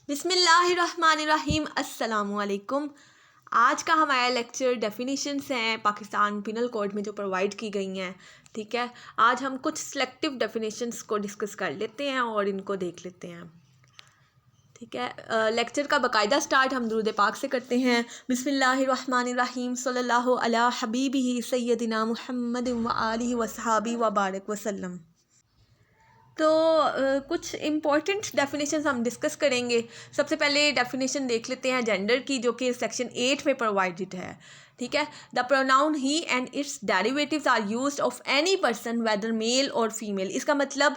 बिस्मिल्लाहिर्रहमानिर्रहीम अस्सलामुअलैकुम। आज का हमारा लेक्चर डेफिनेशंस हैं पाकिस्तान पिनल कोड में जो प्रोवाइड की गई हैं। ठीक है, आज हम कुछ सिलेक्टिव डेफिनेशंस को डिस्कस कर लेते हैं और इनको देख लेते हैं। ठीक है, लेक्चर का बाकायदा स्टार्ट हम दुरूद पाक से करते हैं। बिस्मिल्लाहिर्रहमानिर्रहीम सल्लल्लाहु अला हबीबिही सय्यदिना मुहम्मद व आलिहि व सहाबी व बारक वसल्लम। तो कुछ इम्पॉर्टेंट डेफिनेशंस हम डिस्कस करेंगे। सबसे पहले डेफिनेशन देख लेते हैं जेंडर की, जो कि सेक्शन 8 में प्रोवाइडेड है। ठीक है, the pronoun he and its derivatives are used of any person whether male और फीमेल। इसका मतलब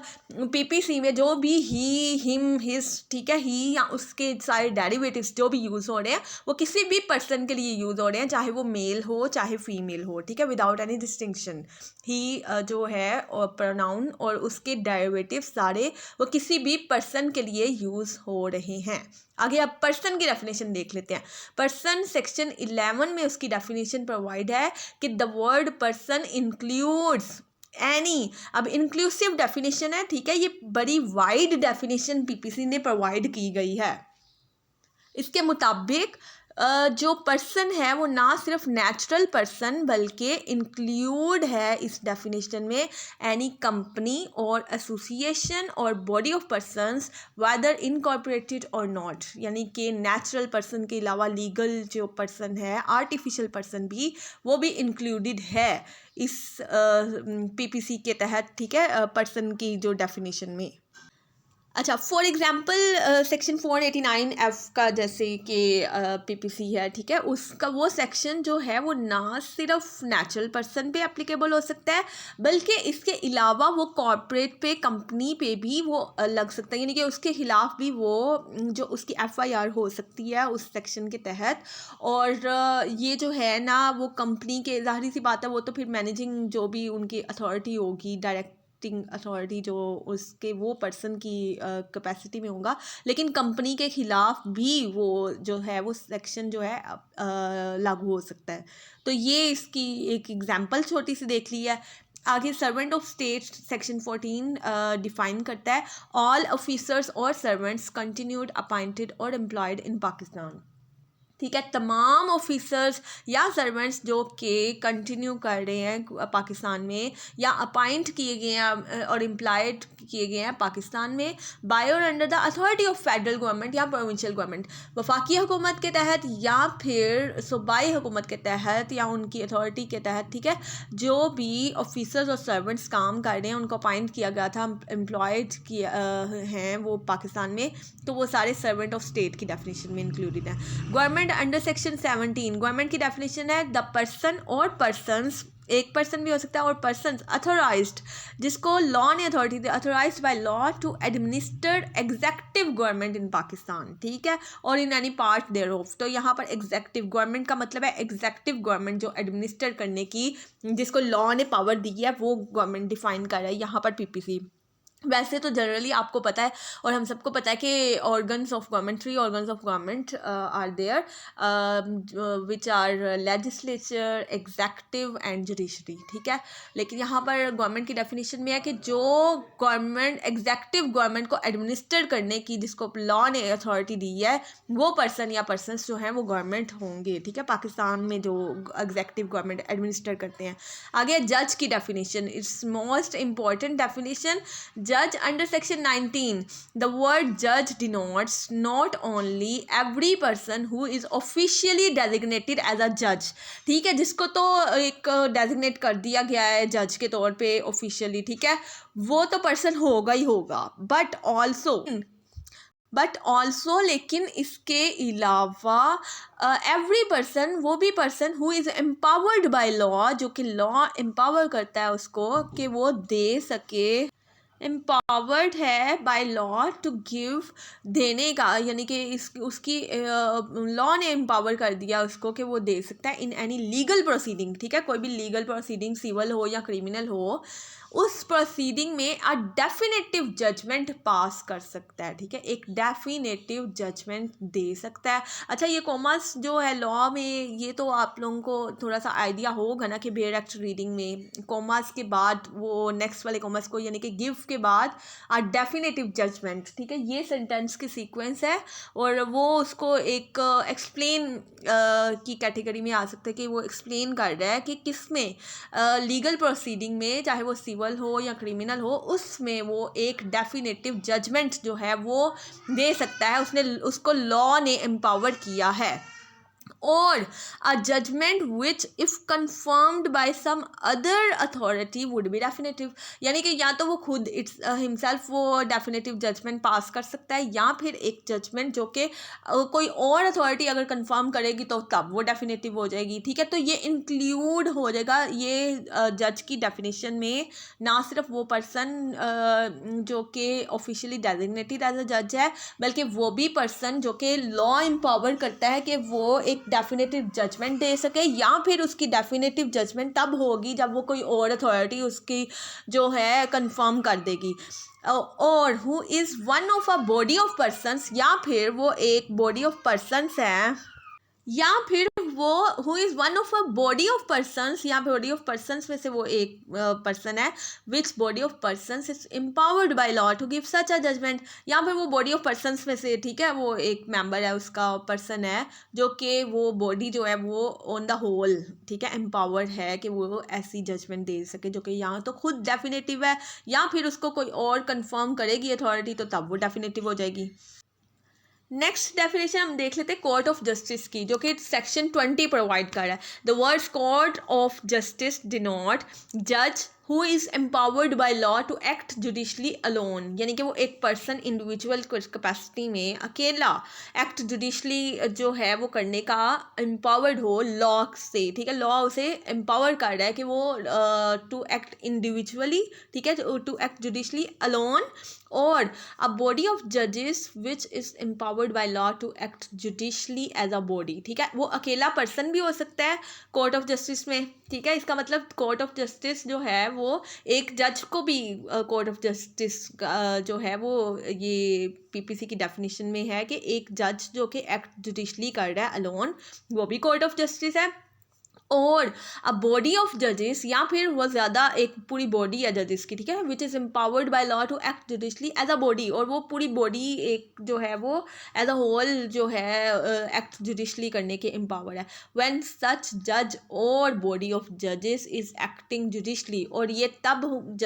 पीपीसी में जो भी ही, हिम, हिज, ठीक है, ही या उसके सारे डेरिवेटिव्स जो भी यूज़ हो रहे हैं वो किसी भी पर्सन के लिए यूज़ हो रहे हैं, चाहे वो मेल हो चाहे फीमेल हो। ठीक है, विदाउट एनी डिस्टिंक्शन। ही जो है और प्रोनाउन और उसके डेरिवेटिव सारे वो किसी भी पर्सन के लिए यूज़ हो रहे हैं। आगे अब पर्सन की डेफिनेशन देख लेते हैं। पर्सन सेक्शन 11 में उसकी डेफिनेशन प्रोवाइड है कि the word person includes any. अब इंक्लूसिव डेफिनेशन है, ठीक है, ये बड़ी वाइड डेफिनेशन पीपीसी ने प्रोवाइड की गई है। इसके मुताबिक जो पर्सन है वो ना सिर्फ नेचुरल पर्सन बल्कि इंक्लूड है इस डेफिनेशन में एनी कंपनी और एसोसिएशन और body of persons weather incorporated और नॉट। यानी कि नेचुरल पर्सन के अलावा लीगल जो पर्सन है, आर्टिफिशियल पर्सन भी, वो भी इंक्लूडेड है इस पीपीसी के तहत। ठीक है, पर्सन की जो डेफिनेशन में। अच्छा, फॉर एग्ज़ाम्पल सेक्शन 489F का जैसे कि पीपीसी है, ठीक है, उसका वो सेक्शन जो है वो ना सिर्फ नेचुरल पर्सन पे एप्लीकेबल हो सकता है बल्कि इसके अलावा वो कॉर्पोरेट पे, कंपनी पे भी वो लग सकता है। यानी कि उसके खिलाफ भी वो जो उसकी एफआईआर हो सकती है उस सेक्शन के तहत। और ये जो है ना वो कंपनी के, ज़ाहिर सी बात है, वो तो फिर मैनेजिंग जो भी उनकी अथॉरिटी होगी, डायरेक्ट अथॉरिटी जो उसके वो पर्सन की कैपेसिटी में होगा, लेकिन कंपनी के खिलाफ भी वो जो है वो सेक्शन जो है लागू हो सकता है। तो ये इसकी एक एग्जांपल छोटी सी देख ली है। आगे servant of state section 14 define करता है ऑल ऑफिसर्स और सर्वेंट्स कंटिन्यूड अपॉइंटेड और एम्प्लॉयड इन पाकिस्तान। ठीक है, तमाम ऑफिसर्स या सर्वेंट्स जो कि कंटिन्यू कर रहे हैं पाकिस्तान में या अपॉइंट किए गए हैं और एम्प्लॉयड किए गए हैं पाकिस्तान में बाय और under the authority of federal government या प्रोविंशियल गवर्नमेंट, वफाकी हुकूमत के तहत या फिर सूबाई हुकूमत के तहत या उनकी अथॉरिटी के तहत। ठीक है, जो भी ऑफिसर्स और सर्वेंट्स काम कर रहे हैं उनको अपॉइंट किया गया था, एम्प्लॉयड किया हैं वो पाकिस्तान में, तो वो सारे सर्वेंट ऑफ स्टेट की डेफिनेशन में इंक्लूडेड हैं। गवर्नमेंट अंडर सेक्शन 17 गवर्नमेंट की डेफिनेशन है द पर्सन और पर्सन्स, एक पर्सन भी हो सकता है, और पर्सन्स अथोराइज्ड जिसको लॉ ने अथॉरिटी दी, authorized by law to administer executive government in Pakistan. ठीक है, और in any part thereof. तो यहाँ पर एग्जेक्टिव गवर्नमेंट का मतलब है एग्जेक्टिव गवर्नमेंट जो एडमिनिस्टर करने की, जिसको लॉ ने पावर दी है, वो गवर्नमेंट डिफाइन कर रहा है यहाँ पर पीपीसी। वैसे तो जनरली आपको पता है और हम सबको पता है कि organs of government, 3 organs of government are there which are legislature, executive and judiciary. ठीक है, लेकिन यहाँ पर गवर्नमेंट की डेफिनेशन में है कि जो गवर्नमेंट एग्जेक्टिव गवर्नमेंट को एडमिनिस्टर करने की, जिसको लॉ ने अथॉरिटी दी है, वो पर्सन या पर्सन्स जो हैं वो गवर्नमेंट होंगे। ठीक है, पाकिस्तान में जो एग्जेक्टिव गवर्नमेंट एडमिनिस्टर करते हैं। आगे जज की definition, it's most important definition. Judge under section 19, the word judge denotes not only every person who is officially designated as a judge। ठीक है, जिसको तो एक डेजिग्नेट कर दिया गया है जज के तौर पे ऑफिशियली, ठीक है, वो तो पर्सन होगा ही होगा, बट ऑल्सो लेकिन इसके अलावा एवरी पर्सन, वो भी person who is empowered by law, जो कि लॉ एम्पावर करता है उसको कि वो दे सके, एम्पावर्ड है बाय लॉ टू गिव, देने का, यानी कि उसकी लॉ ने एम्पावर कर दिया उसको कि वो दे सकता है इन एनी लीगल प्रोसीडिंग। ठीक है, कोई भी लीगल प्रोसीडिंग सिविल हो या क्रिमिनल हो, उस प्रोसीडिंग में अ डेफिनेटिव जजमेंट पास कर सकता है, ठीक है, एक डेफिनेटिव जजमेंट दे सकता है। अच्छा, ये कॉमर्स जो है लॉ में, ये तो आप लोगों को थोड़ा सा आइडिया होगा ना कि बेयर एक्ट रीडिंग में कॉमर्स के बाद वो नेक्स्ट वाले कॉमर्स को यानी कि गिव के बाद अ डेफिनेटिव जजमेंट, ठीक है, ये सेंटेंस की सीक्वेंस है और वो उसको एक एक्सप्लेन की कैटेगरी में आ सकता है कि वो एक्सप्लेन कर रहा है कि किस में लीगल प्रोसीडिंग में, चाहे वो सिविल हो या क्रिमिनल हो, उसमें वो एक डेफिनेटिव जजमेंट जो है वो दे सकता है, उसने उसको लॉ ने एम्पावर किया है। और a judgment which if confirmed by some other authority would be definitive, यानी कि या तो वो खुद इट्स हिमसेल्फ वो डेफिनेटिव जजमेंट पास कर सकता है, या फिर एक जजमेंट जो कि कोई और अथॉरिटी अगर कंफर्म करेगी तो तब वो डेफिनेटिव हो जाएगी, ठीक है। तो ये इंक्लूड हो जाएगा ये जज की डेफिनेशन में, ना सिर्फ वो पर्सन जो कि ऑफिशियली डेजिग्नेटेड एज अ जज है, बल्कि वो भी पर्सन जो कि लॉ एम्पावर करता है कि वो एक डेफिनेटिव जजमेंट दे सके, या फिर उसकी डेफिनेटिव जजमेंट तब होगी जब वो कोई और अथॉरिटी उसकी जो है कंफर्म कर देगी। और who is one of a body of persons, या फिर वो एक बॉडी ऑफ पर्सन्स है, या फिर वो who is one of a body of persons, या बॉडी ऑफ पर्सन्स में से वो एक पर्सन है, which body of persons is empowered by law to give such a judgment, या फिर वो बॉडी ऑफ पर्सन्स में से, ठीक है, वो एक मेंबर है, उसका पर्सन है जो कि वो बॉडी जो है वो ऑन द होल, ठीक है, एम्पावर्ड है कि वो ऐसी जजमेंट दे सके जो कि यहाँ तो खुद डेफिनेटिव है, या फिर उसको कोई और कंफर्म करेगी अथॉरिटी तो तब वो डेफिनेटिव हो जाएगी। नेक्स्ट डेफिनेशन हम देख लेते हैं कोर्ट ऑफ जस्टिस की, जो कि सेक्शन 20 प्रोवाइड कर रहा है। The words court of justice denote जज who is empowered by law to act judicially alone, यानी कि वो एक पर्सन इंडिविजुअल कैपेसिटी में अकेला एक्ट जुडिशली जो है वो करने का एम्पावर्ड हो लॉ से, ठीक है, लॉ उसे एम्पावर कर रहा है कि वो टू एक्ट इंडिविजुअली, ठीक है, टू एक्ट जुडिशली अलोन, और अ बॉडी ऑफ जजेस which is empowered by law to act judicially as a body, ठीक है, वो अकेला पर्सन भी हो सकता है कोर्ट ऑफ जस्टिस में, ठीक है। इसका मतलब कोर्ट ऑफ जस्टिस जो है वो एक जज को भी कोर्ट ऑफ जस्टिस जो है वो ये पीपीसी की डेफिनेशन में है कि एक जज जो कि एक्ट जुडिशली कर रहा है अलोन, वो भी कोर्ट ऑफ जस्टिस है। और अ बॉडी ऑफ जजेस, या फिर वो ज़्यादा एक पूरी बॉडी है जजेस की, ठीक है, which is empowered by law to act judicially as a body, और वो पूरी बॉडी एक जो है वो एज अ होल जो है एक्ट जुडिशली करने के एम्पावर्ड है। व्हेन सच जज और बॉडी ऑफ जजेस इज़ एक्टिंग जुडिशली, और ये तब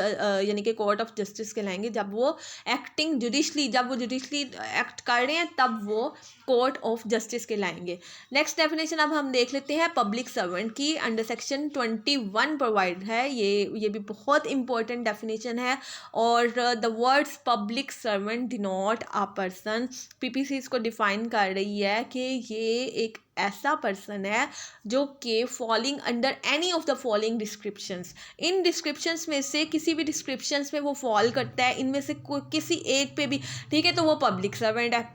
यानी कि कोर्ट ऑफ जस्टिस कहलाएंगे जब वो एक्टिंग जुडिशली, जब वो जुडिशली एक्ट कर रहे हैं तब वो कोर्ट ऑफ जस्टिस कहलाएंगे। नेक्स्ट डेफिनेशन अब हम देख लेते हैं पब्लिक सर्वेंट की, अंडर सेक्शन 21 प्रोवाइड है, ये भी बहुत इंपॉर्टेंट डेफिनेशन है। और the words public servant denote a person, PPC इसको डिफाइन कर रही है कि ये एक ऐसा पर्सन है जो कि falling under any of the following descriptions, in descriptions में से किसी भी डिस्क्रिप्शंस में वो फॉल करता है, इनमें से किसी एक पे भी, ठीक है, तो वो पब्लिक सर्वेंट है।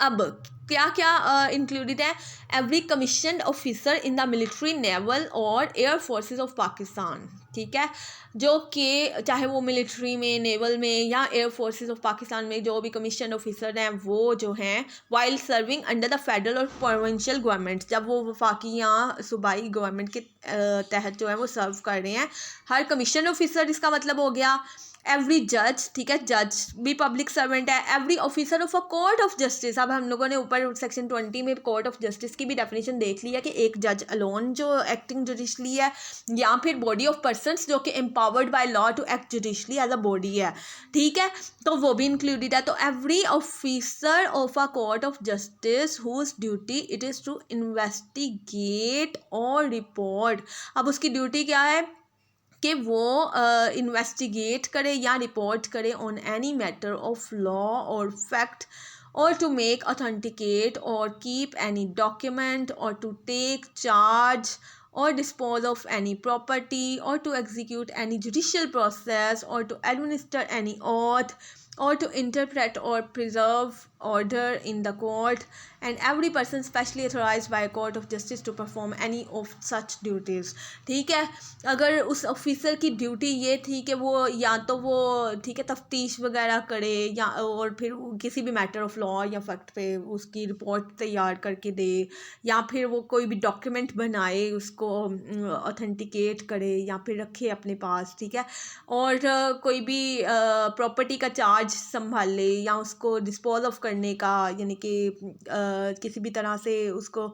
अब क्या क्या इंक्लूडेड है, every commission officer in the military, naval और एयर फोर्सेस ऑफ पाकिस्तान, ठीक है, जो कि चाहे वो मिलिट्री में, नेवल में या एयर फोर्सेस ऑफ पाकिस्तान में जो भी कमीशन ऑफिसर हैं वो जो हैं while serving under the federal और प्रोविंशियल गवर्नमेंट, जब वो वफाकी या सूबाई गवर्नमेंट के तहत जो है वो सर्व कर रहे हैं, हर कमीशन ऑफिसर, इसका मतलब हो गया एवरी जज, ठीक है, जज भी पब्लिक सर्वेंट है, every officer of a court of justice. अब हम लोगों ने ऊपर सेक्शन 20 में कोर्ट ऑफ जस्टिस की भी डेफिनेशन देख ली है कि एक जज अलोन जो एक्टिंग जुडिशली है, या फिर बॉडी ऑफ पर्सन्स जो कि empowered by law to act judicially as a body है, ठीक है, तो वो भी इंक्लूडेड है। तो every officer of a court of justice whose duty it is to investigate और रिपोर्ट, अब उसकी ड्यूटी क्या है कि वो इन्वेस्टिगेट करे या रिपोर्ट करे on any matter of law और फैक्ट, और टू मेक ऑथेंटिकेट और कीप एनी डॉक्यूमेंट, और to take charge or dispose of any property, or to execute any judicial process, or to administer any oath, or to interpret or preserve order in the court, and every person specially authorized by a court of justice to perform any of such duties। ठीक है, अगर उस officer की duty ये थी कि वो या तो वो ठीक है तफ्तीश वगैरह करे, या और फिर किसी भी मैटर ऑफ लॉ या फैक्ट पे उसकी रिपोर्ट तैयार करके दे, या फिर वो कोई भी डॉक्यूमेंट बनाए उसको ऑथेंटिकेट करे या फिर रखे अपने पास, ठीक है, और कोई भी प्रॉपर्टी का चार्ज संभाले या उसको डिस्पोज ऑफ करने का, यानी कि किसी भी तरह से उसको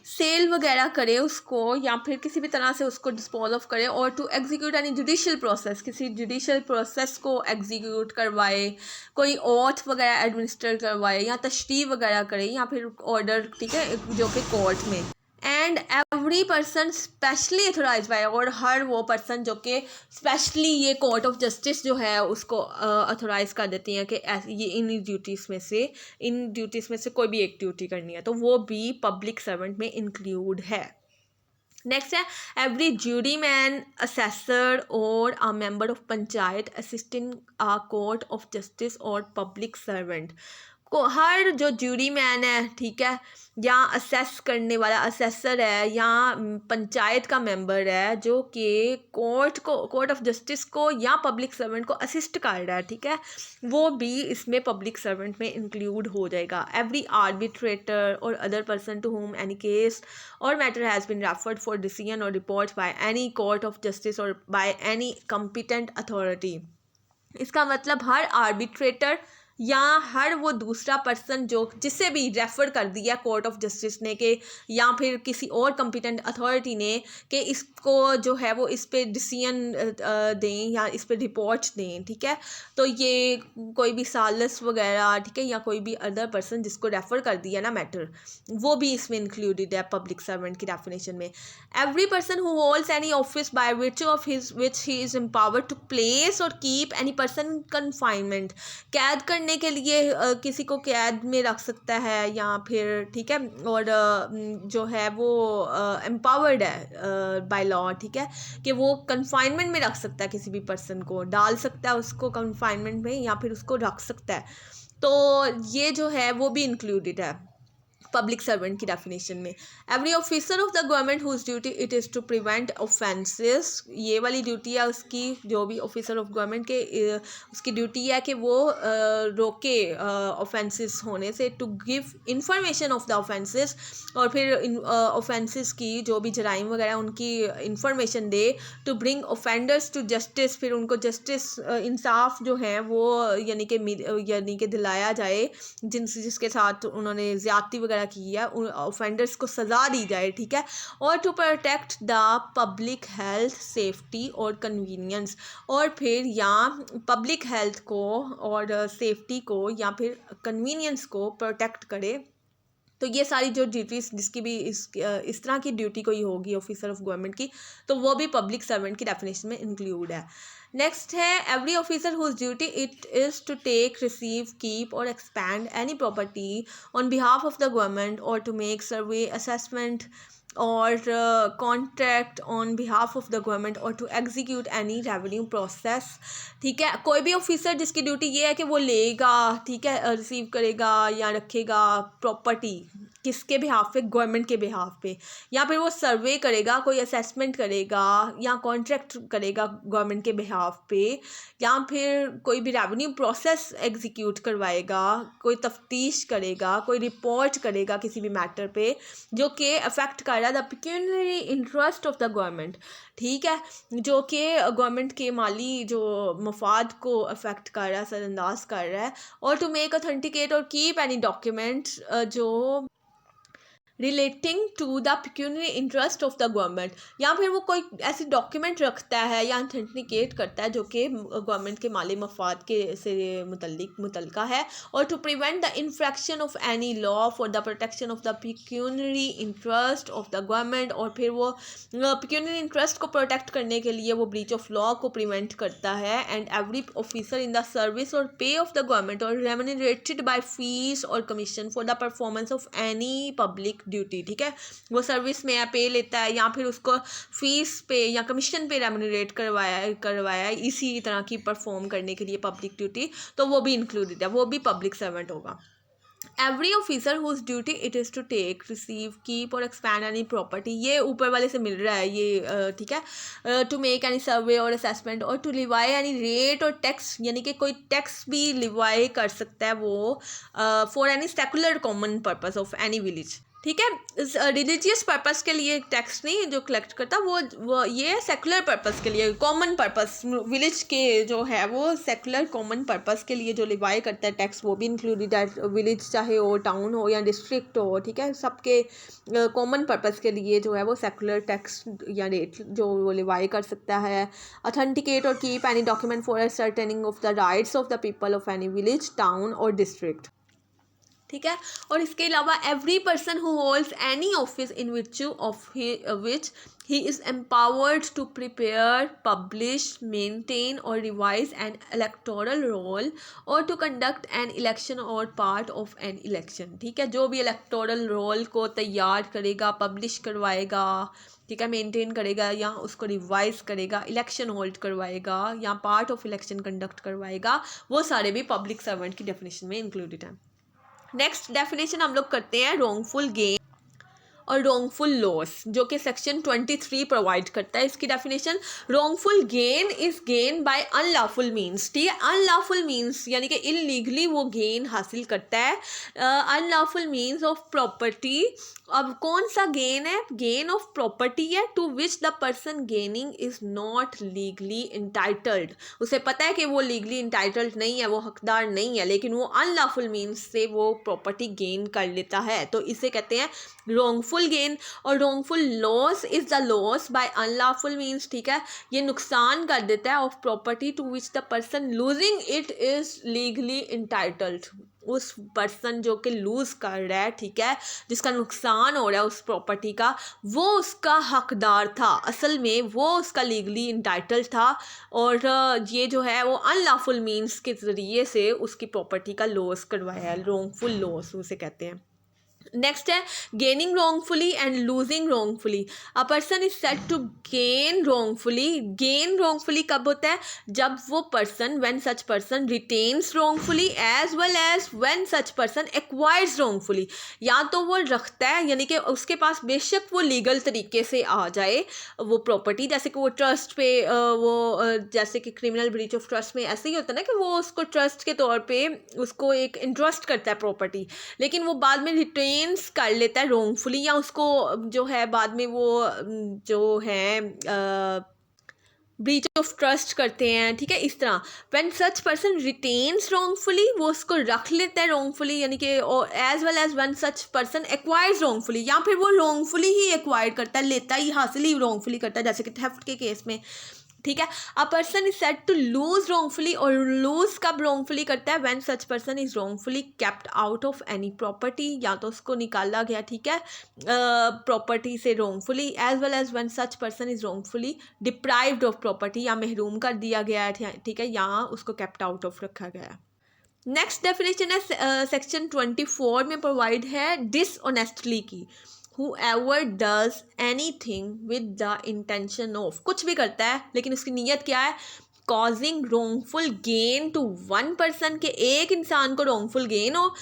सेल वगैरह करे उसको, या फिर किसी भी तरह से उसको डिस्पोज ऑफ करे, और to execute any judicial process, किसी जुडिशियल प्रोसेस को एग्जीक्यूट करवाए, कोई ओथ वगैरह एडमिनिस्टर करवाए या तशरीह वगैरह करे, या फिर ऑर्डर, ठीक है, जो कि कोर्ट में। And every person specially authorize by, और हर वो पर्सन जो कि स्पेशली ये कोर्ट ऑफ जस्टिस जो है उसको अथोराइज कर देती हैं कि ये इन ड्यूटीज़ में से कोई भी एक ड्यूटी करनी है, तो वो भी पब्लिक सर्वेंट में इंक्लूड है। नेक्स्ट है एवरी ज्यूरी मैन, असेसर और a member of panchayat assisting a court of justice और पब्लिक सर्वेंट को, हर जो ज्यूरी मैन है, ठीक है, या असेस करने वाला असेसर है, या पंचायत का मेंबर है जो कि कोर्ट ऑफ जस्टिस को या पब्लिक सर्वेंट को असिस्ट कर रहा है, ठीक है, वो भी इसमें पब्लिक सर्वेंट में इंक्लूड हो जाएगा। Every arbitrator or other person to whom any case or matter has been referred for decision or report by any court of justice or by any competent authority. इसका मतलब हर arbitrator या हर वो दूसरा person जो जिसे भी रेफ़र कर दिया कोर्ट ऑफ जस्टिस ने कि, या फिर किसी और कॉम्पिटेंट अथॉरिटी ने कि इसको जो है वो इस पे डिसीजन दें या इस पे रिपोर्ट दें, ठीक है, तो ये कोई भी सालस वगैरह, ठीक है, या कोई भी अदर पर्सन जिसको रेफ़र कर दिया ना मैटर, वो भी इसमें इंक्लूडेड है पब्लिक सर्वेंट की डेफिनेशन में। Every person who holds any office by which of his which he is empowered to place और कीप एनी पर्सन कन्फाइनमेंट, कैद करने के लिए किसी को कैद में रख सकता है, या फिर, ठीक है, और जो है वो एम्पावर्ड है बाय लॉ, ठीक है, कि वो कन्फाइनमेंट में रख सकता है, किसी भी पर्सन को डाल सकता है उसको कन्फाइनमेंट में, या फिर उसको रख सकता है, तो ये जो है वो भी इंक्लूडेड है पब्लिक सर्वेंट की डेफिनेशन में। Every officer of the government whose duty it is to prevent offences, ये वाली ड्यूटी है उसकी, जो भी ऑफिसर ऑफ गवर्नमेंट के उसकी ड्यूटी है कि वो रोके ऑफेंसेस होने से, to give information of the offences, और फिर ऑफेंसेस की जो भी जराइम वगैरह उनकी इंफॉर्मेशन दे, to bring offenders to justice, फिर उनको जस्टिस इंसाफ जो है वो यानी कि दिलाया जाए, जिसके साथ उन्होंने ज़्यादती वगैरह की है, ऑफेंडर्स को सज़ा दी जाए, ठीक है, और to protect the public health, safety और कन्वीनियंस, और फिर या पब्लिक हेल्थ को और सेफ्टी को या फिर कन्वीनियंस को प्रोटेक्ट करे। तो ये सारी जो ड्यूटीज़ जिसकी भी इस तरह की ड्यूटी कोई होगी ऑफिसर ऑफ गवर्नमेंट की, तो वो भी पब्लिक सर्वेंट की डेफिनेशन में इंक्लूड है। नेक्स्ट है every officer whose duty it is to take, receive, keep और expand any property on behalf of the government, or to make survey, assessment or contract on behalf of the government, or to execute any revenue process, ठीक है। कोई भी officer जिसकी duty ये है कि वो लेगा, ठीक है, रिसीव करेगा या रखेगा प्रॉपर्टी, किसके बिहाफ पे, गवर्नमेंट के बिहाफ पे, या फिर वो सर्वे करेगा, कोई असेसमेंट करेगा या कॉन्ट्रैक्ट करेगा गवर्नमेंट के बिहाफ पे, या फिर कोई भी रेवेन्यू प्रोसेस एग्जीक्यूट करवाएगा, कोई तफ्तीश करेगा, कोई रिपोर्ट करेगा किसी भी मैटर पे जो कि अफेक्ट कर रहा है the pecuniary interest of the government, ठीक है, जो कि गवर्नमेंट के माली जो मफाद को अफेक्ट कर रहा है, असरअंदाज कर रहा है, और टू मेक ऑथेंटिकेट और कीप एनी डॉक्यूमेंट जो relating to the pecuniary interest of the government, या फिर वो कोई ऐसी डॉक्यूमेंट रखता है या ऑथेंटिकेट करता है जो कि गवर्नमेंट के माली मफाद के से मुतल्लिका है, और to prevent the infraction of any law for the protection of the pecuniary interest of the government, और फिर वो पेक्यूनियरी इंटरेस्ट को प्रोटेक्ट करने के लिए वो ब्रीच ऑफ लॉ को प्रिवेंट करता है। And every officer in the service और पे ऑफ द गवर्नमेंट और रेम्यूनरेटेड बाय फीस और commission for the performance of any public duty, ठीक है, वो सर्विस में पे लेता है या फिर उसको फीस पे या कमीशन पे रेम्यूनरेट करवाया है इसी तरह की परफॉर्म करने के लिए पब्लिक ड्यूटी, तो वो भी इंक्लूडेड है, वो भी पब्लिक सर्वेंट होगा। Every officer whose duty it is to take, receive, keep और एक्सपैंड एनी प्रॉपर्टी, ये ऊपर वाले से मिल रहा है ये, ठीक है, टू मेक एनी सर्वे और असेसमेंट और टू लिवाई एनी रेट और टैक्स, यानी कि कोई टैक्स भी लिवाई कर सकता है वो for any secular common purpose of any village, ठीक है, रिलीजियस पर्पस के लिए टैक्स नहीं जो कलेक्ट करता, वो ये सेकुलर पर्पस के लिए, कॉमन पर्पस, विलेज के जो है वो सेकुलर कॉमन पर्पस के लिए जो लिवाई करता है टैक्स, वो भी इंक्लूडेड है, विलेज चाहे हो, टाउन हो या डिस्ट्रिक्ट हो, ठीक है, सबके कॉमन पर्पस के लिए जो है वो सेकुलर टैक्स या रेट जो वो लिवाई कर सकता है। Authenticate or keep any document for ascertaining of the rights of the people of any village, town or district, ठीक है, और इसके अलावा every person who holds any office in which he is empowered to prepare, publish, maintain or revise an electoral roll or to conduct an election or part of an election, ठीक है, जो भी electoral roll को तैयार करेगा, publish करवाएगा, ठीक है, मेंटेन करेगा या उसको रिवाइज करेगा, इलेक्शन होल्ड करवाएगा या पार्ट ऑफ इलेक्शन कंडक्ट करवाएगा, वो सारे भी पब्लिक सर्वेंट की डेफिनेशन में इंक्लूडेड हैं। नेक्स्ट डेफिनेशन हम लोग करते हैं रॉन्गफुल गेन और रॉन्गफुल लॉस, जो कि सेक्शन 23 प्रोवाइड करता है। इसकी definition, wrongful gain is gain by unlawful means, ठीक है, अनलॉफुल मीन्स यानी कि इलीगली वो गेन हासिल करता है, अनलॉफुल मीन्स ऑफ प्रॉपर्टी। अब कौन सा गेन है, गेन ऑफ प्रॉपर्टी है, to which the person gaining is not legally entitled, उसे पता है कि वो लीगली इंटाइटल्ड नहीं है, वो हकदार नहीं है, लेकिन वो अनलॉफुल मीन्स से वो प्रॉपर्टी गेन कर लेता है, तो इसे कहते हैं wrongful gain। और wrongful loss is the loss by unlawful means, ठीक है, ये नुकसान कर देता है of property to which the person losing it is legally entitled, उस पर्सन जो कि लूज़ कर रहा है, ठीक है, जिसका नुकसान हो रहा है उस प्रॉपर्टी का, वो उसका हकदार था, असल में वो उसका लीगली इंटाइटल्ड था, और ये जो है वो अनलॉफुल मीन्स के ज़रिए से उसकी प्रॉपर्टी का लॉस करवाया है, रॉन्गफुल लॉस उसे कहते हैं। नेक्स्ट है gaining wrongfully and losing wrongfully. A person is said to gain wrongfully, gain wrongfully कब होता है, जब वो पर्सन, when such person retains wrongfully as well as when such person acquires wrongfully, या तो वो रखता है यानी कि उसके पास बेशक वो लीगल तरीके से आ जाए वो प्रॉपर्टी, जैसे कि वो ट्रस्ट पे जैसे कि क्रिमिनल ब्रीच ऑफ ट्रस्ट में ऐसे ही होता है ना कि वो उसको ट्रस्ट के तौर पे उसको एक इंटरेस्ट करता है प्रॉपर्टी, लेकिन वो बाद में रिटेन कर लेता है रॉन्गफुली, या उसको जो है बाद में वो जो है ब्रीच ऑफ ट्रस्ट करते हैं, ठीक है, इस तरह when such person retains wrongfully, वो उसको रख लेता है रॉन्गफुली, यानी कि as well as when such person acquires wrongfully, या फिर वो रॉन्गफुली ही एक्वायर करता है, लेता ही हासिल ही रॉन्गफुली करता है, जैसे कि थेफ्ट के केस में, ठीक है। A person is said to lose wrongfully, और लूज कब रॉन्गफुली करता है, when such person is wrongfully kept out of any property, या तो उसको निकाला गया, ठीक है, प्रॉपर्टी से wrongfully, as well as when such person is wrongfully deprived of property, या महरूम कर दिया गया है, ठीक है, या उसको केप्ट आउट ऑफ रखा गया है। नेक्स्ट डेफिनेशन है सेक्शन 24 में प्रोवाइड है डिसऑनेस्टली की, whoever does anything with the intention of, कुछ भी करता है लेकिन उसकी नीयत क्या है, causing wrongful gain to one person, के एक इंसान को wrongful gain हो,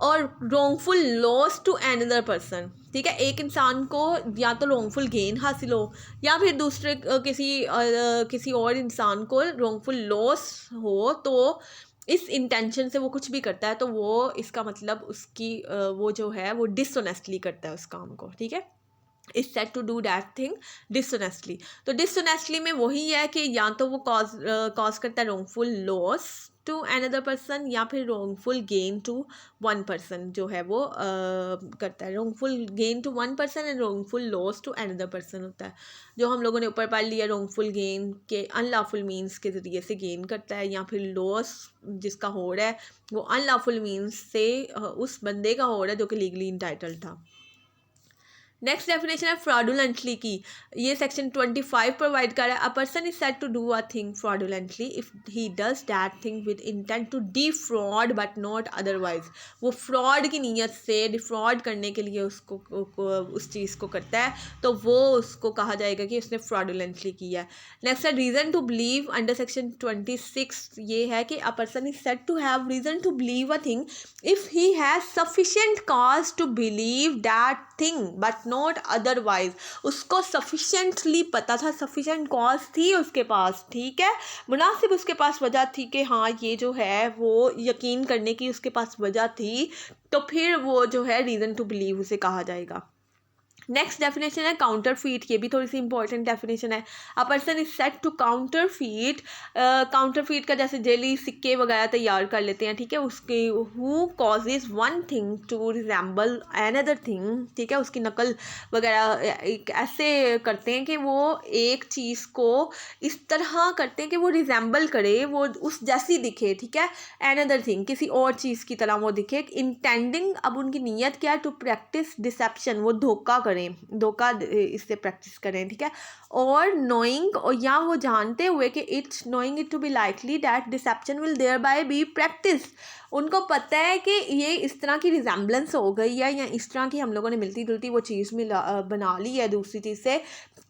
और wrongful loss to another person, ठीक है, एक इंसान को या तो wrongful gain हासिल हो या फिर दूसरे किसी और इंसान को wrongful loss हो, तो इस इंटेंशन से वो कुछ भी करता है तो वो इसका मतलब उसकी वो जो है वो डिसऑनेस्टली करता है उस काम को, ठीक है, is said to do that thing dishonestly. तो डिसऑनेस्टली में वही है कि या तो वो कॉज करता है wrongful loss to another person, या फिर wrongful gain to one person जो है वो करता है, wrongful gain to one person and wrongful loss to another person होता है, जो हम लोगों ने ऊपर पढ़ लिया, रॉन्गफुल गेन के अनलॉफुल मीन्स के ज़रिए से गेन करता है, या फिर लॉस जिसका हो रहा है वो अनलॉफुल मीन्स से उस बंदे का हो रहा है जो कि लीगली इंटाइटल्ड था। नेक्स्ट डेफिनेशन है फ्रॉडुलेंटली की, ये सेक्शन 25 प्रोवाइड कर रहा है। A person is said to do a thing fraudulently if he does that thing with intent to defraud but not otherwise. वो फ्रॉड की नीयत से डिफ्रॉड करने के लिए उसको उस चीज़ को करता है, तो वो उसको कहा जाएगा कि उसने फ्रॉडुलेंटली किया है। नेक्स्ट है reason to believe under section 26, ये है कि a person is said to have reason to believe a thing if he has sufficient cause to believe that thing but not otherwise. उसको सफिशेंटली पता था, sufficient cause थी उसके पास, ठीक है, मुनासिब उसके पास वजह थी कि हाँ ये जो है वो यकीन करने की उसके पास वजह थी, तो फिर वो जो है रीज़न टू बिलीव उसे कहा जाएगा। नेक्स्ट डेफिनेशन है काउंटर फीट, ये भी थोड़ी सी इंपॉर्टेंट डेफिनेशन है। A person is said to counterfeit, counterfeit का जैसे जेली सिक्के वगैरह तैयार कर लेते हैं, ठीक है, उसके who causes one thing to resemble another thing, ठीक है, उसकी नकल वगैरह ऐसे करते हैं कि वो एक चीज़ को इस तरह करते हैं कि वो रिजेंबल करे, वो उस जैसी दिखे, ठीक है, अनदर थिंग किसी और चीज़ की तरह वो दिखे। इंटेंडिंग, अब उनकी नीयत क्या है, टू प्रैक्टिस डिसेप्शन, वो धोखा धोखा इससे प्रैक्टिस करें, ठीक है, और नोइंग, और या वो जानते हुए कि it's knowing it to be likely that deception will thereby be practice. उनको पता है कि ये इस तरह की रिजेंबलेंस हो गई है या इस तरह की हम लोगों ने मिलती जुलती वो चीज़ बना ली है दूसरी चीज़ से,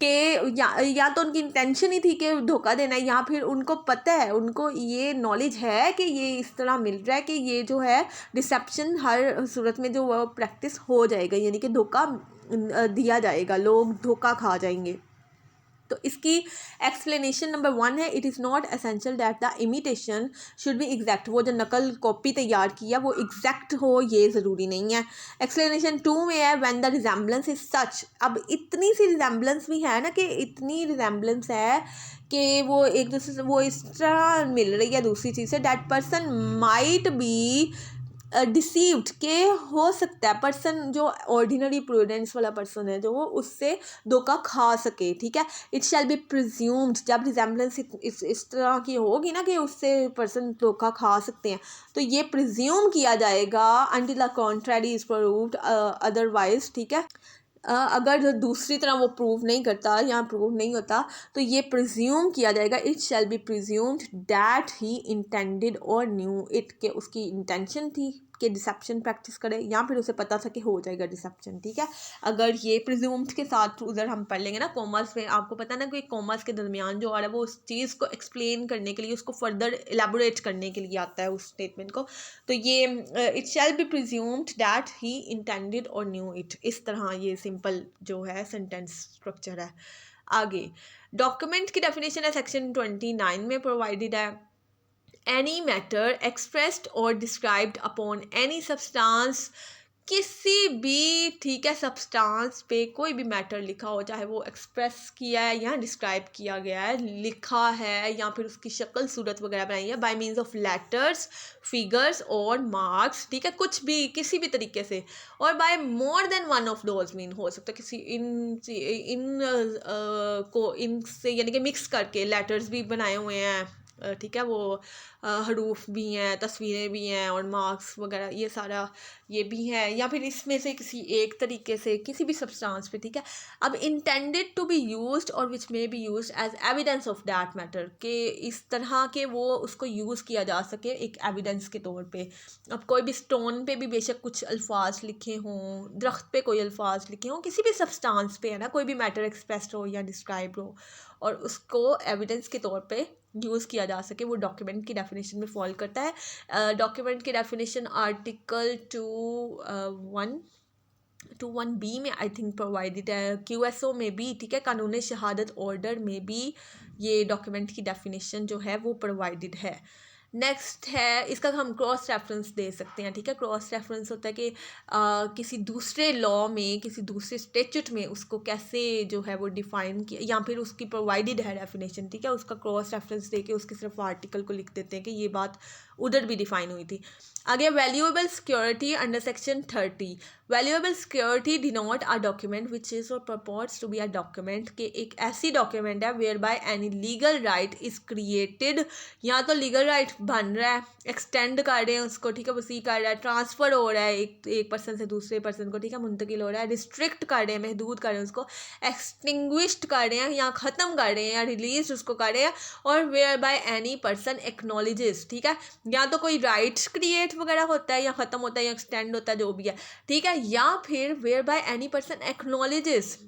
कि या तो उनकी इंटेंशन ही थी कि धोखा देना है, या फिर उनको पता है, उनको ये नॉलेज है कि ये इस तरह मिल रहा है कि ये जो है डिसेप्शन हर सूरत में जो वो प्रैक्टिस हो जाएगा, यानी कि धोखा दिया जाएगा, लोग धोखा खा जाएंगे। तो इसकी एक्सप्लेनेशन नंबर 1 है, it is not essential that the imitation should be exact, वो जो नकल कॉपी तैयार किया वो एग्जैक्ट हो ये ज़रूरी नहीं है। एक्सप्लेनेशन 2 में है, when the resemblance is such, अब इतनी सी रिजेंबलेंस भी है ना, कि इतनी रिजेंबलेंस है कि वो एक दूसरे से वो इस तरह मिल रही है दूसरी चीज़ से, that person might be deceived, के हो सकता है पर्सन जो ऑर्डिनरी प्रूडेंस वाला पर्सन है जो वो उससे धोखा खा सके, ठीक है। इट शैल बी प्रिज्यूम्ड, जब रिजेंबलेंस इस तरह की होगी ना कि उससे पर्सन धोखा खा सकते हैं, तो ये प्रिज्यूम किया जाएगा until the contrary is proved otherwise, ठीक है। अगर दूसरी तरह वो प्रूव नहीं करता या प्रूव नहीं होता, तो ये प्रिज्यूम किया जाएगा, it shall be presumed that he intended और न्यू इट, के उसकी इंटेंशन थी कि डिसेप्शन प्रैक्टिस करे, या फिर उसे पता था कि हो जाएगा डिसेप्शन, ठीक है। अगर ये प्रिज्यूम्ड के साथ उधर हम पढ़ लेंगे ना कॉमर्स में, आपको पता ना कि कॉमर्स के दरमियान जो आ रहा है वो उस चीज़ को एक्सप्लेन करने के लिए, उसको फर्दर एलेबोरेट करने के लिए आता है उस स्टेटमेंट को, तो ये it shall be presumed that he intended और न्यू इट, इस तरह ये सिंपल जो है सेंटेंस स्ट्रक्चर है। आगे डॉक्यूमेंट की डेफिनेशन है सेक्शन 29 में प्रोवाइडेड है, any matter expressed or described upon any substance, किसी भी, ठीक है, सब्सटेंस पे कोई भी मैटर लिखा हो, चाहे वो एक्सप्रेस किया है या डिस्क्राइब किया गया है, लिखा है या फिर उसकी शक्ल सूरत वगैरह बनाई है, by means of letters, figures और मार्क्स, ठीक है, कुछ भी किसी भी तरीके से, और by more than one of those mean, हो सकता है किसी को इनसे यानी कि मिक्स करके लेटर्स भी बनाए हुए हैं, ठीक है, वो हरूफ भी हैं, तस्वीरें भी हैं और मार्क्स वगैरह ये सारा ये भी है, या फिर इसमें से किसी एक तरीके से किसी भी सब्सटेंस पे, ठीक है। अब intended to be used or which may be used as evidence of that matter, के इस तरह के वो उसको यूज़ किया जा सके एक एविडेंस के तौर पे। अब कोई भी स्टोन पे भी बेशक कुछ अल्फाज लिखे हों, दरख्त पे कोई अल्फाज लिखे हों, किसी भी सब्सटेंस पे है ना, कोई भी मैटर एक्सप्रेस्ड हो या डिस्क्राइब हो और उसको एविडेंस के तौर पे यूज़ किया जा सके, वो डॉक्यूमेंट की डेफिनेशन में फॉल करता है। डॉक्यूमेंट की डेफिनेशन आर्टिकल 2(1)(b) में आई थिंक प्रोवाइडेड है, QSO में भी, ठीक है, कानून शहादत ऑर्डर में भी ये डॉक्यूमेंट की डेफिनेशन जो है वो प्रोवाइडेड है। नेक्स्ट है, इसका हम क्रॉस रेफरेंस दे सकते हैं, ठीक है। क्रॉस रेफरेंस होता है कि किसी दूसरे लॉ में, किसी दूसरे स्टेट्यूट में उसको कैसे जो है वो डिफ़ाइन किया, या फिर उसकी प्रोवाइडेड है डेफिनेशन, ठीक है, उसका क्रॉस रेफरेंस दे के उसके सिर्फ आर्टिकल को लिख देते हैं कि ये बात उधर भी डिफ़ाइन हुई थी। आगे valuable security under section 30, valuable security denote a document which is or purports to be a document के एक ऐसी डॉक्यूमेंट है where by any legal right is created, या तो लीगल राइट बन रहा है, एक्सटेंड कर रहे हैं उसको, ठीक है, वसी कर रहा है, ट्रांसफ़र हो रहा है एक पर्सन से दूसरे पर्सन को, ठीक है, मुंतकिल हो रहा है, रिस्ट्रिक्ट कर रहे हैं, महदूद कर रहे हैं उसको, एक्सटिंग्विश्ड कर रहे हैं या ख़त्म कर रहे हैं या रिलीज उसको कर रहे हैं, और where bye any person acknowledges, ठीक है, या तो कोई राइट्स क्रिएट वगैरह होता है या ख़त्म होता है या एक्सटेंड होता है, जो भी है, ठीक है, या फिर where bye any person acknowledges,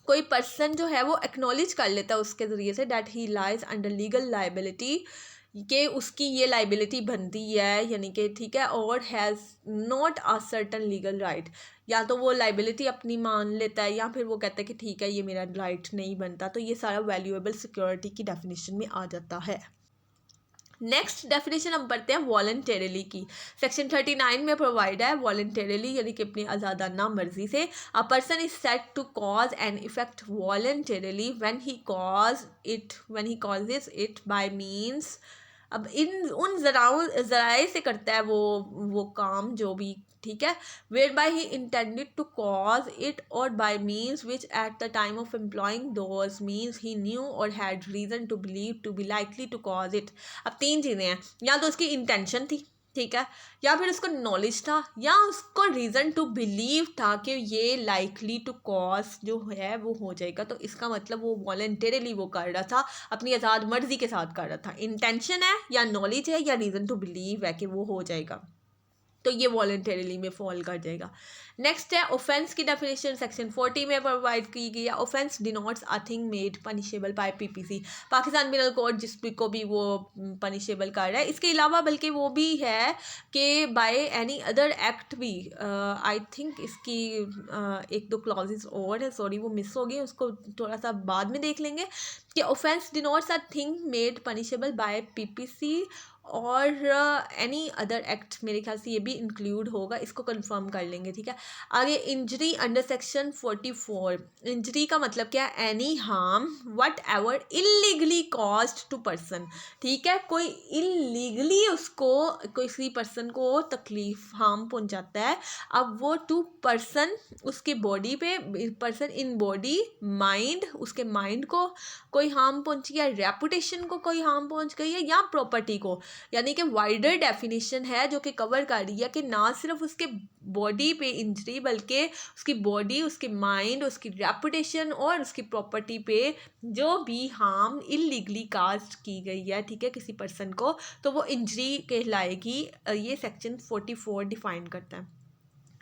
कोई पर्सन जो है वो एक्नॉलेज कर लेता है उसके ज़रिए say that he lies under legal liability, कि उसकी ये लाइबिलिटी बनती है, यानी कि ठीक है, और has not a certain legal right, या तो वो लाइबिलिटी अपनी मान लेता है या फिर वो कहता है कि ठीक है ये मेरा राइट नहीं बनता। तो ये सारा वैल्यूएबल सिक्योरिटी की डेफिनेशन में आ जाता है। नेक्स्ट डेफिनेशन हम पढ़ते हैं वॉलंटरीली की। सेक्शन 39 में प्रोवाइड है वॉलंटरीली, यानी कि अपनी आज़ादाना मर्जी से। A person is said to cause an effect voluntarily when he causes it by means, अब इन उन ज़राए से करता है वो काम जो भी, ठीक है, whereby he intended to cause it or by means which at the time of employing those means he knew or had reason to believe to be likely to cause it. अब तीन चीज़ें हैं, या तो उसकी intention थी, ठीक है, या फिर उसको नॉलेज था, या उसको रीज़न टू बिलीव था कि ये लाइकली टू कॉज जो है वो हो जाएगा। तो इसका मतलब वो वॉलंटरीली वो कर रहा था, अपनी आज़ाद मर्जी के साथ कर रहा था। इंटेंशन है या नॉलेज है या रीज़न टू बिलीव है कि वो हो जाएगा, तो ये वॉलंटरीली में फॉल कर जाएगा। नेक्स्ट है ऑफेंस की डेफिनेशन, सेक्शन 40 में प्रोवाइड की गई है। Offence denotes a thing made punishable by PPC, Pakistan penal code जिसको भी वो पनिशेबल कर रहा है। इसके अलावा बल्कि वो भी है कि बाय एनी अदर एक्ट भी, आई थिंक इसकी एक दो क्लॉजेस और है, सॉरी वो मिस हो गई, उसको थोड़ा सा बाद में देख लेंगे, कि offence denotes a thing made punishable by PPC और एनी अदर एक्ट, मेरे ख्याल से ये भी इंक्लूड होगा, इसको कंफर्म कर लेंगे, ठीक है। आगे इंजरी अंडर सेक्शन 44, इंजरी का मतलब क्या है, any harm whatever illegally caused to person, ठीक है, कोई इलीगली उसको किसी पर्सन को तकलीफ हार्म पहुंचाता है। अब वो टू पर्सन, उसकी बॉडी पे, पर्सन इन बॉडी माइंड, उसके माइंड को कोई हार्म पहुंची है, रेपुटेशन को कोई हार्म पहुंच गई है, या प्रॉपर्टी को, यानी कि वाइडर डेफिनेशन है जो कि कवर कर रही है कि ना सिर्फ उसके बॉडी पे इंजरी, बल्कि उसकी बॉडी, उसके माइंड, उसकी रेपुटेशन और उसकी प्रॉपर्टी पे जो भी हार्म इलीगली कास्ट की गई है, ठीक है, किसी पर्सन को, तो वो इंजरी कहलाएगी। ये सेक्शन 44 डिफाइन करता है।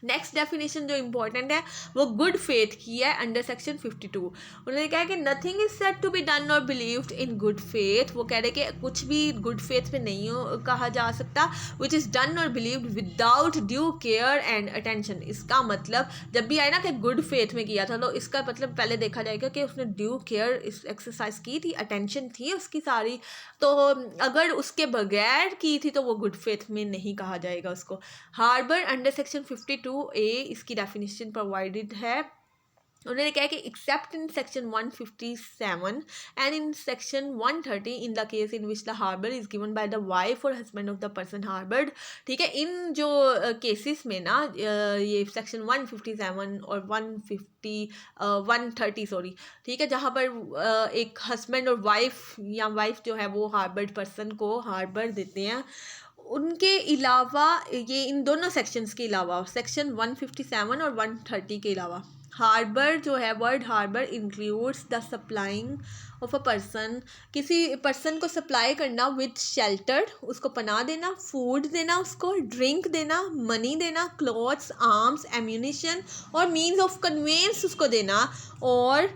नेक्स्ट डेफिनेशन जो इम्पोर्टेंट है वो गुड फेथ की है अंडर सेक्शन 52। उन्होंने कहा कि nothing is said to be done और बिलीव्ड इन गुड फेथ, वो कह रहे कि कुछ भी गुड फेथ में नहीं कहा जा सकता, विच इज़ डन और believed without due care and attention. इसका मतलब जब भी आए ना कि गुड फेथ में किया था, तो इसका मतलब पहले देखा जाएगा कि उसने ड्यू केयर इस एक्सरसाइज की थी, अटेंशन थी उसकी सारी, तो अगर उसके बगैर की थी तो वो गुड फेथ में नहीं कहा जाएगा उसको। हार्बर अंडर सेक्शन 52A इसकी डेफिनेशन प्रोवाइडेड है। उन्होंने कहा कि except in section 157 and in section 130 in the case in which the harbour is given by the wife or husband of the person harboured, ठीक है, इन जो केसेस में ना ये सेक्शन 157 और 130 सॉरी, ठीक है, जहाँ पर एक हस्बैंड और वाइफ या वाइफ जो है वो हार्बर्ड पर्सन को हार्बर देते हैं, उनके अलावा ये इन दोनों सेक्शंस के अलावा सेक्शन 157 और 130 के अलावा हार्बर जो है, word harbour includes the supplying of a person, किसी पर्सन को सप्लाई करना विद शेल्टर, उसको पनाह देना, फूड देना, उसको ड्रिंक देना, मनी देना, clothes, arms, ammunition or means of conveyance उसको देना, और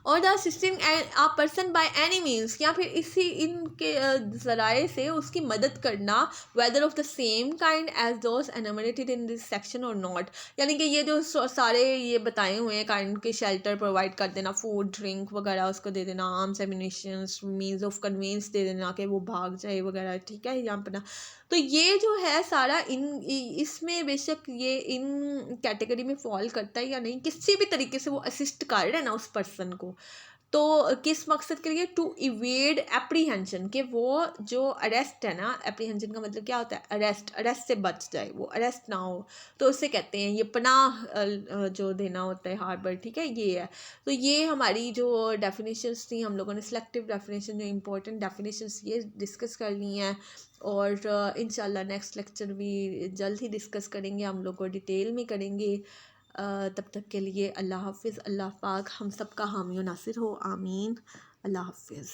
the assisting a person by any means, या फिर इसी इनके ज़राए से उसकी मदद करना, whether of the same kind as those enumerated in this section or not, यानी कि ये जो सारे ये बताए हुए हैं काइंड के, शेल्टर प्रोवाइड कर देना, फूड ड्रिंक वगैरह उसको दे देना, arms ammunitions, means of conveyance दे देना कि वो भाग जाए वगैरह, ठीक है, यहाँ पर ना, तो ये जो है सारा इसमें बेशक ये इन कैटेगरी में फॉल करता है या नहीं, किसी भी तरीके से वो असिस्ट कर रहे हैं ना उस पर्सन को, तो किस मकसद के लिए? टू इवेड एप्रीहेंशन, कि वो जो अरेस्ट है ना, एप्रीहेंशन का मतलब क्या होता है? अरेस्ट से बच जाए, वो अरेस्ट ना हो, तो उससे कहते हैं ये पनाह जो देना होता है हार्बर, ठीक है, ये है। तो ये हमारी जो डेफिनेशंस थी, हम लोगों ने सिलेक्टिव डेफिनेशन, जो इंपॉर्टेंट डेफिनेशंस, ये डिस्कस कर ली हैं। और इंशाल्लाह नेक्स्ट लेक्चर भी जल्द ही डिस्कस करेंगे, हम लोग को डिटेल में करेंगे। तब तक के लिए अल्लाह हाफिज़। अल्लाह पाक हम सब का हामी व नासिर हो, आमीन। अल्लाह हाफिज़।